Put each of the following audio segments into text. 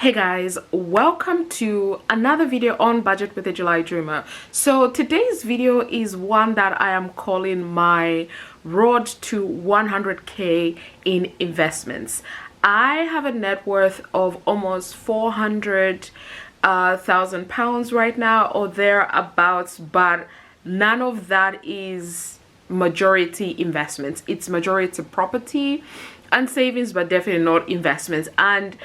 Hey guys, welcome to another video on Budget with a July Dreamer. So today's video is one that I am calling my road to 100k in investments. I have a net worth of almost 400,000 pounds right now or thereabouts, but none of that is majority investments. It's majority property and savings, but definitely not investments. And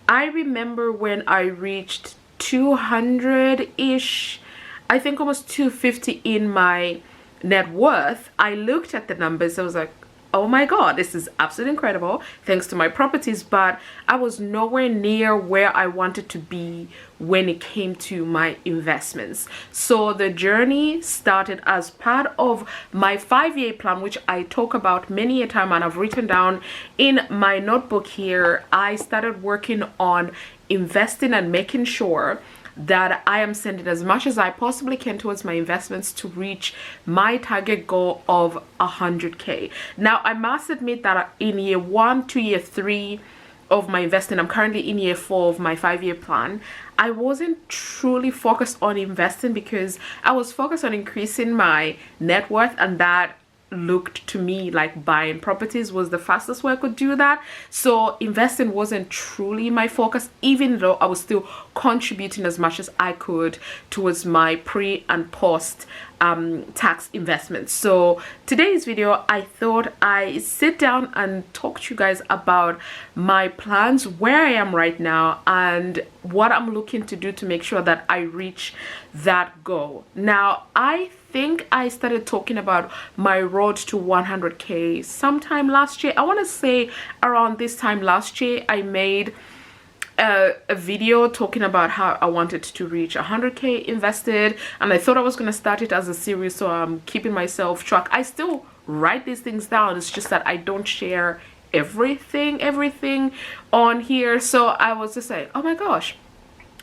I remember when I reached 200-ish, I think almost 250 in my net worth, I looked at the numbers. I was like, oh my god, this is absolutely incredible thanks to my properties, but I was nowhere near where I wanted to be when it came to my investments. So the journey started as part of my 5-year plan, which I talk about many a time and I've written down in my notebook here. I started working on investing and making sure that I am sending as much as I possibly can towards my investments to reach my target goal of 100k. Now, I must admit that in year 1 to year 3 of my investing, I'm currently in year 4 of my 5-year plan, I wasn't truly focused on investing because I was focused on increasing my net worth, and that looked to me like buying properties was the fastest way I could do that. So investing wasn't truly my focus, even though I was still contributing as much as I could towards my pre and post tax investments. So today's video, I thought I sit down and talk to you guys about my plans, where I am right now, and what I'm looking to do to make sure that I reach that goal. Now, I think I started talking about my road to 100k sometime last year. I want to say around this time last year I made a video talking about how I wanted to reach 100k invested, and I thought I was going to start it as a series, so I'm keeping myself track. I still write these things down, it's just that I don't share everything on here. So I was just like, oh my gosh,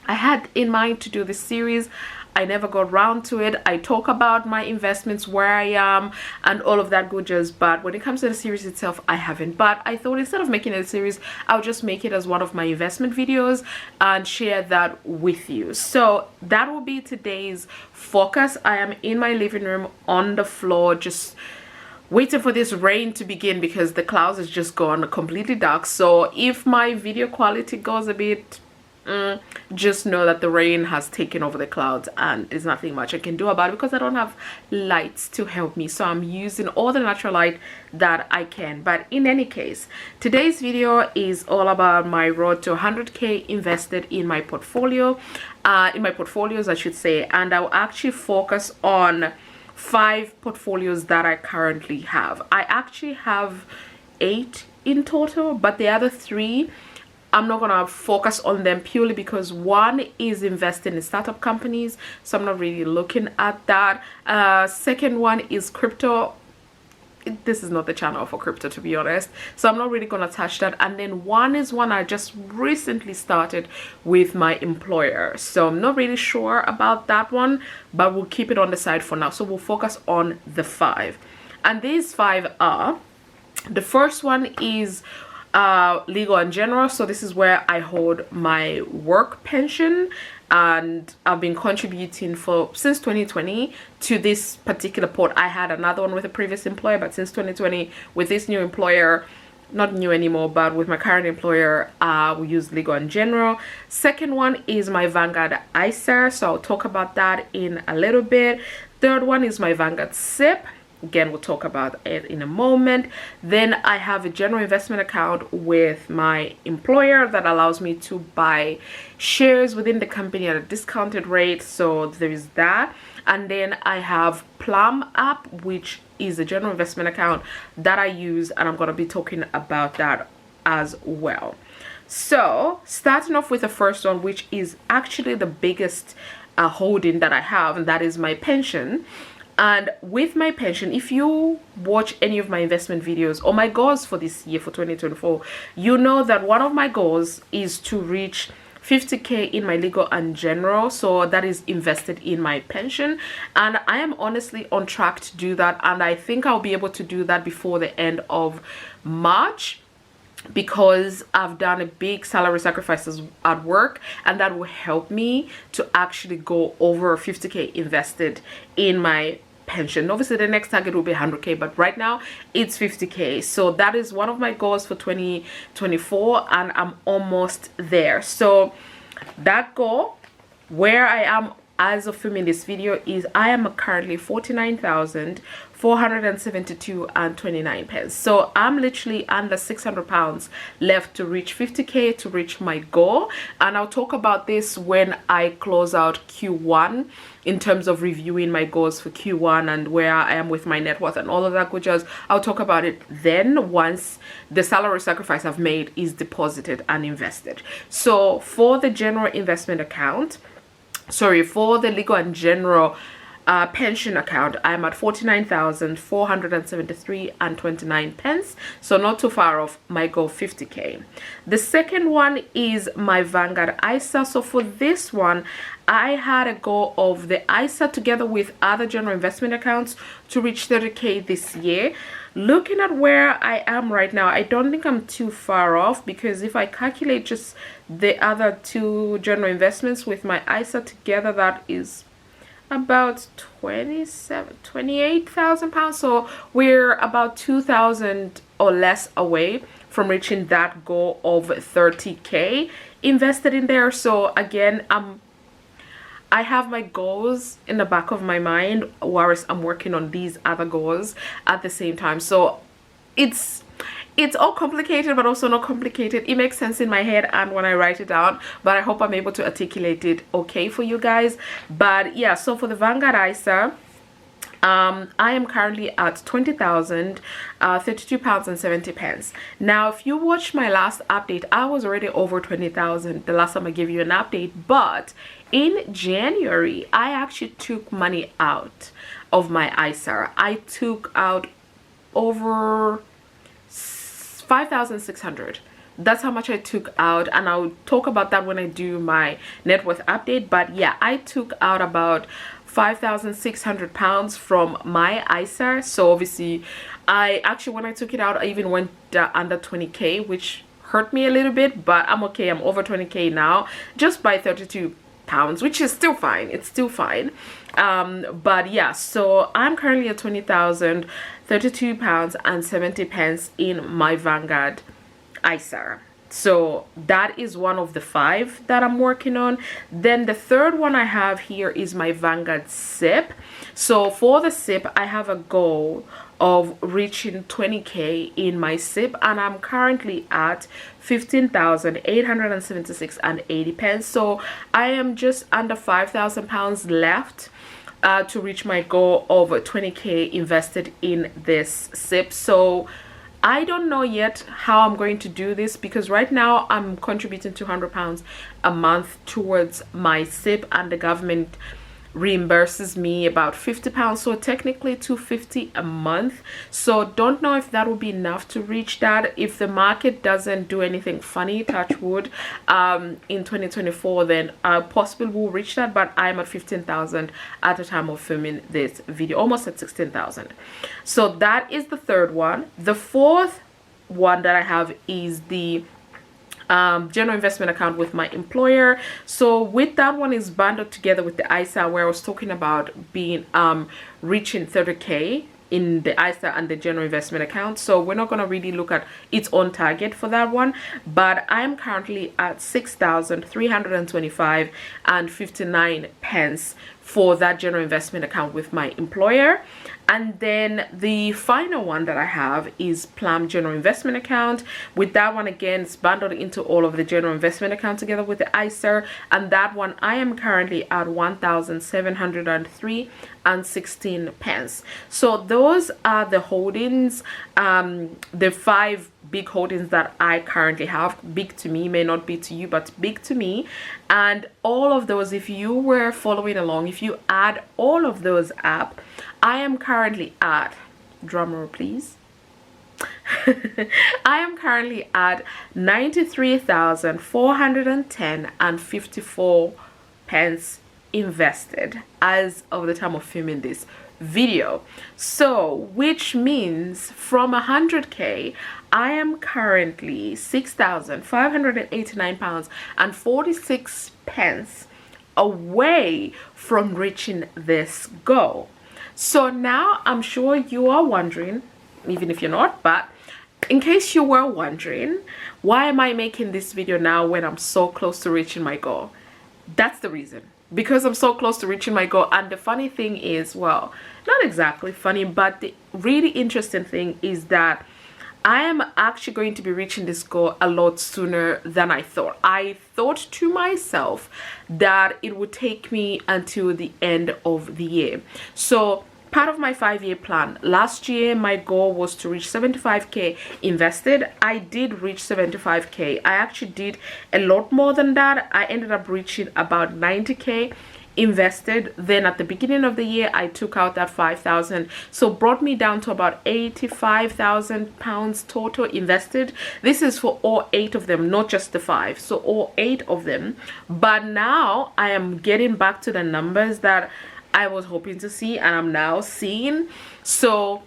I had in mind to do this series. I never got round to it. I talk about my investments, where I am, and all of that good jazz, but when it comes to the series itself, I haven't. But I thought instead of making it a series, I'll just make it as one of my investment videos and share that with you. So that will be today's focus. I am in my living room on the floor, just waiting for this rain to begin because the clouds has just gone completely dark. So if my video quality goes a bit just know that the rain has taken over the clouds and there's nothing much I can do about it because I don't have lights to help me. So I'm using all the natural light that I can. But in any case, today's video is all about my road to 100k invested in my portfolio, in my portfolios I should say, and I'll actually focus on 5 portfolios that I currently have. I actually have 8 in total, but the other 3 I'm not gonna focus on them purely because one is investing in startup companies, so I'm not really looking at that. Second one is crypto. This is not the channel for crypto, to be honest, so I'm not really gonna touch that. And then one is one I just recently started with my employer, so I'm not really sure about that one, but we'll keep it on the side for now. So we'll focus on the 5, and these 5 are: the first one is legal and general. So this is where I hold my work pension, and I've been contributing since 2020 to this particular pot. I had another one with a previous employer, but since 2020 with this new employer, not new anymore, but with my current employer, we use legal and general. Second one is my Vanguard ISA, so I'll talk about that in a little bit. Third one is my Vanguard SIPP. Again, we'll talk about it in a moment. Then I have a general investment account with my employer that allows me to buy shares within the company at a discounted rate, so there is that. And then I have Plum app, which is a general investment account that I use, and I'm going to be talking about that as well. So starting off with the first one, which is actually the biggest holding that I have, and that is my pension. And with my pension, if you watch any of my investment videos or my goals for this year, for 2024, you know that one of my goals is to reach 50k in my legal and general, so that is invested in my pension, and I am honestly on track to do that, and I think I'll be able to do that before the end of March. because I've done a big salary sacrifices at work, and that will help me to actually go over 50k invested in my pension. Obviously the next target will be 100k, but right now it's 50k. So that is one of my goals for 2024, and I'm almost there. So that goal, where I am as of filming this video, is I am currently 49,472 and 29 pence. So I'm literally under 600 pounds left to reach 50k, to reach my goal. And I'll talk about this when I close out Q1, in terms of reviewing my goals for Q1 and where I am with my net worth and all of that good jazz. I'll talk about it then, once the salary sacrifice I've made is deposited and invested. So for the general investment account, for the legal and general pension account, I'm at 49,473 and 29 pence, so not too far off my goal 50k. The second one is my Vanguard ISA. So for this one, I had a goal of the ISA together with other general investment accounts to reach 30k this year. Looking at where I am right now, I don't think I'm too far off, because if I calculate just the other two general investments with my ISA together, that is about 28,000 pounds. So we're about 2,000 or less away from reaching that goal of 30k invested in there. So again, I have my goals in the back of my mind, whereas I'm working on these other goals at the same time. So it's all complicated, but also not complicated. It makes sense in my head and when I write it down, but I hope I'm able to articulate it okay for you guys. But yeah, so for the Vanguard ISA, I am currently at 20,032 pounds and 70 pence. Now, if you watched my last update, I was already over 20,000 the last time I gave you an update. But in January, I actually took money out of my ISA. I took out over 5,600. That's how much I took out, and I'll talk about that when I do my net worth update. But yeah, I took out about 5,600 pounds from my ISA. So obviously, when I took it out, I even went under 20k, which hurt me a little bit, but I'm okay. I'm over 20k now, just by 32 pounds, which is still fine. It's still fine. But yeah, so I'm currently at 20,032 pounds and 70 pence in my Vanguard ISA. So that is one of the 5 that I'm working on. Then the third one I have here is my Vanguard SIPP. So for the SIPP, I have a goal of reaching 20k in my SIPP, and I'm currently at 15,876 and 80 pence. So I am just under 5,000 pounds left to reach my goal of 20k invested in this SIPP. So I don't know yet how I'm going to do this, because right now I'm contributing 200 pounds a month towards my SIPP, and the government reimburses me about 50 pounds, so technically 250 a month. So don't know if that will be enough to reach that. If the market doesn't do anything funny, touch wood, in 2024, then I possibly will reach that. But I'm at 15,000 at the time of filming this video, almost at 16,000. So that is the third one. The fourth one that I have is the general investment account with my employer. So with that one is bundled together with the ISA, where I was talking about being reaching 30k in the ISA and the general investment account. So we're not going to really look at its own target for that one, but I am currently at 6,325 and 59 pence for that general investment account with my employer. And then the final one that I have is Plum General Investment Account. With that one, again, it's bundled into all of the general investment accounts together with the ISA. And that one, I am currently at 1,703 and 16 pence. So those are the holdings, the 5 big holdings that I currently have. Big to me, may not be to you, but big to me. And all of those, if you were following along, if you add all of those up, I am currently at, drumroll please, I am currently at 93,410 and 54 pence invested as of the time of filming this video. So which means from 100k I am currently 6,589 pounds and 46 pence away from reaching this goal. So now I'm sure you are wondering, even if you're not, but in case you were wondering, why am I making this video now when I'm so close to reaching my goal? That's the reason. Because I'm so close to reaching my goal. And the funny thing is, well, not exactly funny, but the really interesting thing is that I am actually going to be reaching this goal a lot sooner than I thought. I thought to myself that it would take me until the end of the year. So part of my 5-year plan, last year my goal was to reach 75k invested. I did reach 75k. I actually did a lot more than that. I ended up reaching about 90k invested. Then at the beginning of the year I took out that 5,000, so brought me down to about 85,000 pounds total invested. This is for all 8 of them, not just the 5, so all 8 of them. But now I am getting back to the numbers that I was hoping to see, and I'm now seeing. So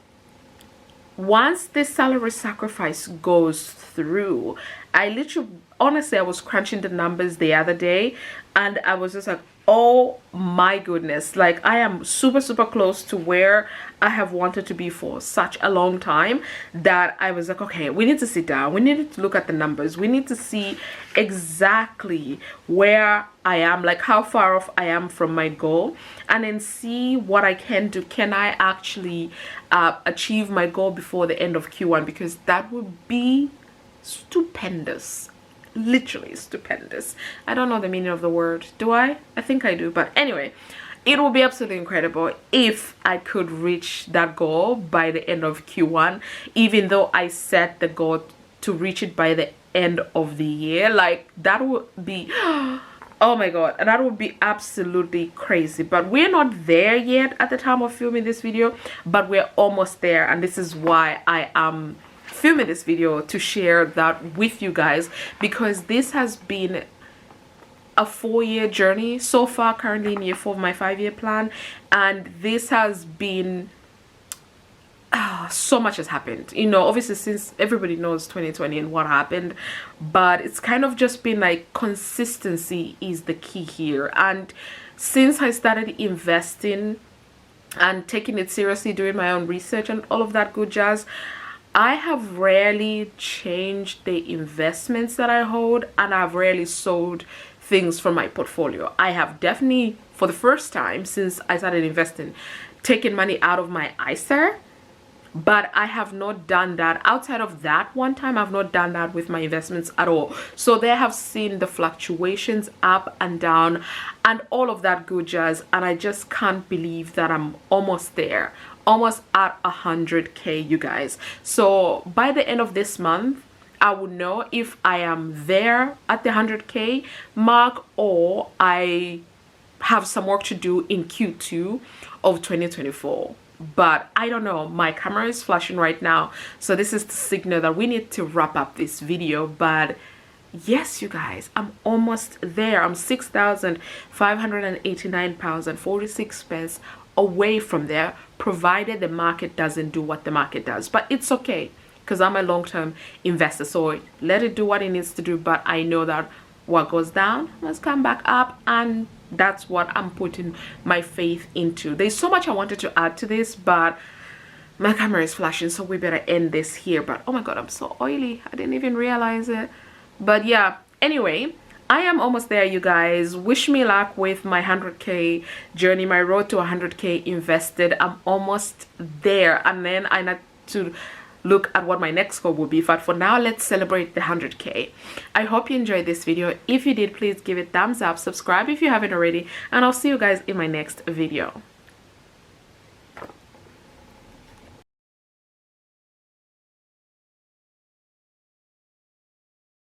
once this salary sacrifice goes through, I literally, honestly, I was crunching the numbers the other day and I was just like, oh my goodness, like I am super close to where I have wanted to be for such a long time, that I was like, okay, we need to sit down, we need to look at the numbers, we need to see exactly where I am, like how far off I am from my goal, and then see what I can do. Can I actually achieve my goal before the end of Q1? Because that would be stupendous, literally stupendous. I don't know the meaning of the word, do I think I do, but anyway, it will be absolutely incredible if I could reach that goal by the end of Q1, even though I set the goal to reach it by the end of the year. Like that would be oh my god, that would be absolutely crazy. But we're not there yet at the time of filming this video, but we're almost there, and this is why I am filming this video, to share that with you guys, because this has been a 4-year journey so far, currently in year 4 of my 5-year plan, and this has been so much has happened, you know, obviously since everybody knows 2020 and what happened, but it's kind of just been like consistency is the key here. And since I started investing and taking it seriously, doing my own research and all of that good jazz, I have rarely changed the investments that I hold, and I've rarely sold things from my portfolio. I have definitely, for the first time since I started investing, taken money out of my ISA, but I have not done that outside of that one time. I've not done that with my investments at all. So they have seen the fluctuations up and down and all of that good jazz, and I just can't believe that I'm almost there, almost at 100k, you guys. So by the end of this month, I will know if I am there at the 100k mark, or I have some work to do in Q2 of 2024. But I don't know, my camera is flashing right now, so this is the signal that we need to wrap up this video. But yes, you guys, I'm almost there. I'm 6,589 pounds and 46 pence away from there, provided the market doesn't do what the market does. But it's okay, because I'm a long-term investor, so let it do what it needs to do. But I know that what goes down must come back up, and that's what I'm putting my faith into. There's so much I wanted to add to this, but my camera is flashing, so we better end this here. But oh my god, I'm so oily, I didn't even realize it. But yeah, anyway, I am almost there, you guys. Wish me luck with my 100k journey, my road to 100k invested. I'm almost there, and then I need to look at what my next goal will be. But for now, let's celebrate the 100k. I hope you enjoyed this video. If you did, please give it thumbs up, subscribe if you haven't already, and I'll see you guys in my next video.